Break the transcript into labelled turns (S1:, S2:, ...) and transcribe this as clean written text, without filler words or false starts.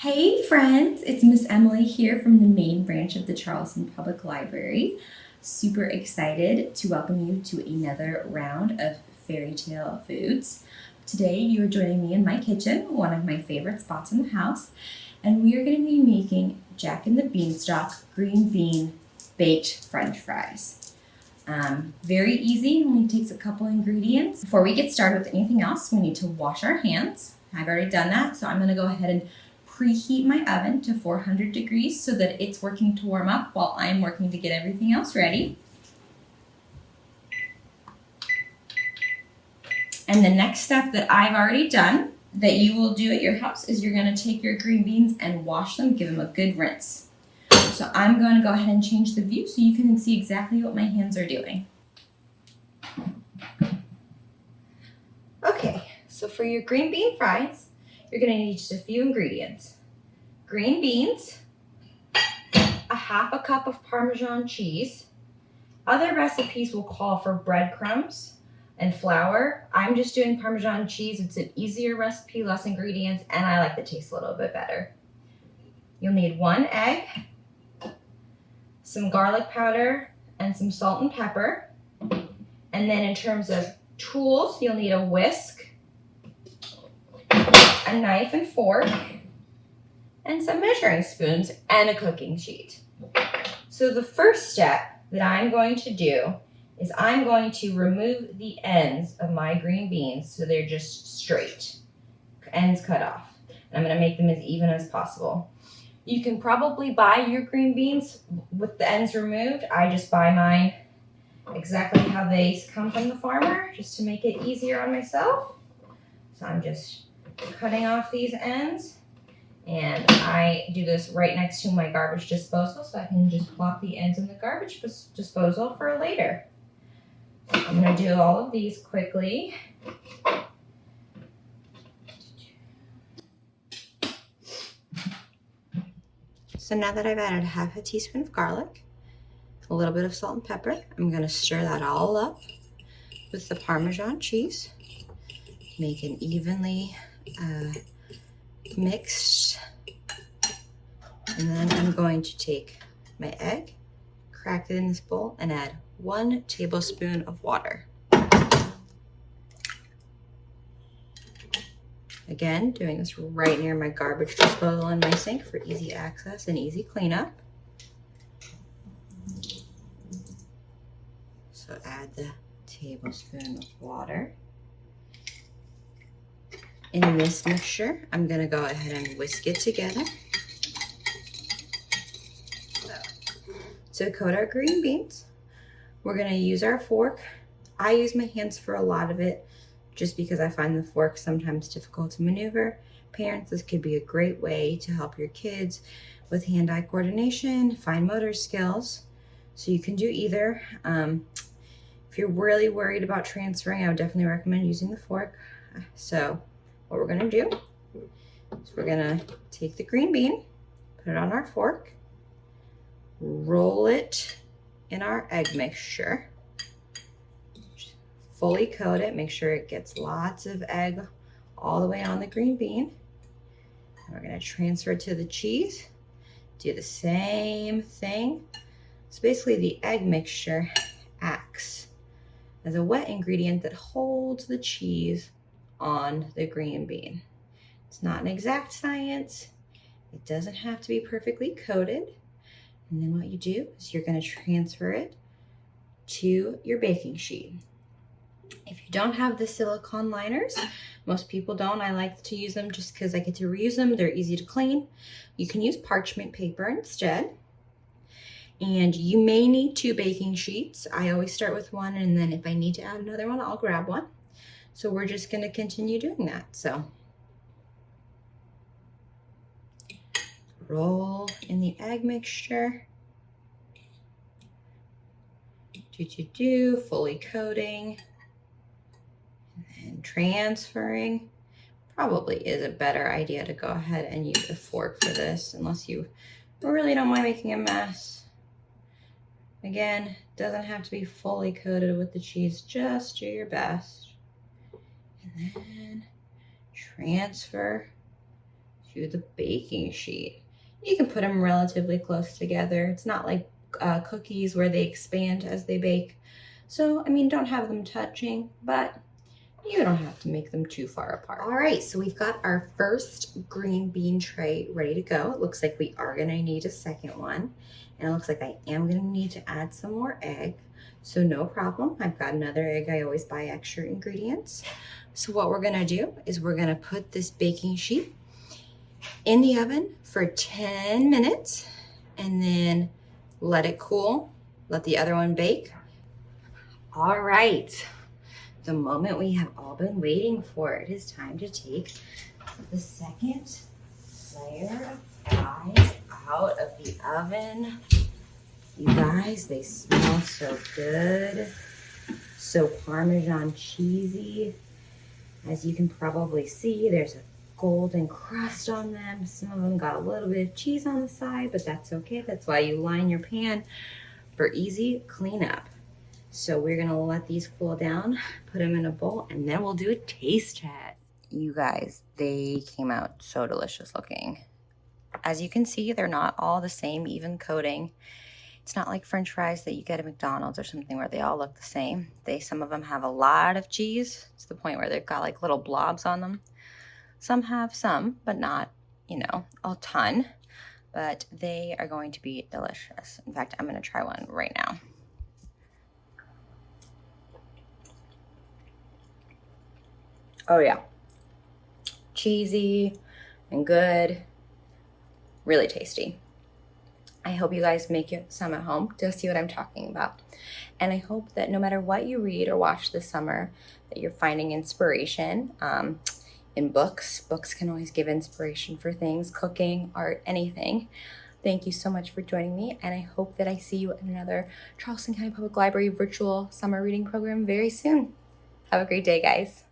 S1: Hey friends, it's Miss Emily here from the main branch of the Charleston Public Library. Super excited to welcome you to another round of Fairy Tale Foods. Today you are joining me in my kitchen, one of my favorite spots in the house, and we are going to be making Jack and the Beanstalk green bean baked French fries. Very easy, only takes a couple ingredients. Before we get started with anything else, we need to wash our hands. I've already done that, so I'm going to go ahead and preheat my oven to 400 degrees so that it's working to warm up while I'm working to get everything else ready. And the next step that I've already done that you will do at your house is you're going to take your green beans and wash them, give them a good rinse. So I'm going to go ahead and change the view so you can see exactly what my hands are doing. Okay, so for your green bean fries, you're going to need just a few ingredients. Green beans, a half a cup of Parmesan cheese. Other recipes will call for breadcrumbs and flour. I'm just doing Parmesan cheese. It's an easier recipe, less ingredients, and I like the taste a little bit better. You'll need 1 egg, some garlic powder, and some salt and pepper. And then in terms of tools, you'll need a whisk, a knife and fork, and some measuring spoons and a cooking sheet. So the first step that I'm going to do is I'm going to remove the ends of my green beans so they're just straight, ends cut off. And I'm going to make them as even as possible. You can probably buy your green beans with the ends removed. I just buy mine exactly how they come from the farmer just to make it easier on myself. So I'm just cutting off these ends. And I do this right next to my garbage disposal so I can just plop the ends in the garbage disposal for later. So I'm going to do all of these quickly. So now that I've added half a teaspoon of garlic, a little bit of salt and pepper, I'm going to stir that all up with the Parmesan cheese. Make an evenly mixed. And then I'm going to take my egg, crack it in this bowl, and add 1 tablespoon of water. Again, doing this right near my garbage disposal in my sink for easy access and easy cleanup. So add the tablespoon of water. In this mixture, I'm going to go ahead and whisk it together. To coat our green beans, we're going to use our fork. I use my hands for a lot of it just because I find the fork sometimes difficult to maneuver. Parents, this could be a great way to help your kids with hand-eye coordination, fine motor skills. So you can do either. If you're really worried about transferring, I would definitely recommend using the fork. So what we're going to do is we're going to take the green bean, put it on our fork, roll it in our egg mixture, fully coat it, make sure it gets lots of egg all the way on the green bean. And we're going to transfer it to the cheese, do the same thing. So basically the egg mixture acts as a wet ingredient that holds the cheese on the green bean. It's not an exact science. It doesn't have to be perfectly coated. And then what you do is you're going to transfer it to your baking sheet. If you don't have the silicone liners, most people don't. I like to use them just because I get to reuse them. They're easy to clean. You can use parchment paper instead. And you may need 2 baking sheets. I always start with 1, and then if I need to add another one, I'll grab one. So we're just going to continue doing that. So roll in the egg mixture. Fully coating. And then transferring. Probably is a better idea to go ahead and use a fork for this, unless you really don't mind making a mess. Again, doesn't have to be fully coated with the cheese, just do your best. And then transfer to the baking sheet. You can put them relatively close together. It's not like cookies where they expand as they bake. So, I mean, don't have them touching, but you don't have to make them too far apart. All right, so we've got our first green bean tray ready to go. It looks like we are gonna need a second one. And it looks like I am gonna need to add some more egg. So no problem, I've got another egg. I always buy extra ingredients. So what we're gonna do is we're gonna put this baking sheet in the oven for 10 minutes and then let it cool, let the other one bake. All right, the moment we have all been waiting for, it is time to take the second layer of fries out of the oven. You guys, they smell so good, so Parmesan cheesy. As you can probably see, there's a golden crust on them. Some of them got a little bit of cheese on the side, but that's okay. That's why you line your pan for easy cleanup. So we're gonna let these cool down, put them in a bowl, and then we'll do a taste test. You guys, they came out so delicious looking. As you can see, they're not all the same even coating. It's not like French fries that you get at McDonald's or something where they all look the same. Some of them have a lot of cheese to the point where they've got like little blobs on them. Some have some, but not, you know, a ton. But they are going to be delicious. In fact, I'm gonna try one right now. Oh yeah, cheesy and good, really tasty. I hope you guys make some at home to see what I'm talking about. And I hope that no matter what you read or watch this summer, that you're finding inspiration in books. Books can always give inspiration for things, cooking, art, anything. Thank you so much for joining me, and I hope that I see you in another Charleston County Public Library virtual summer reading program very soon. Have a great day, guys.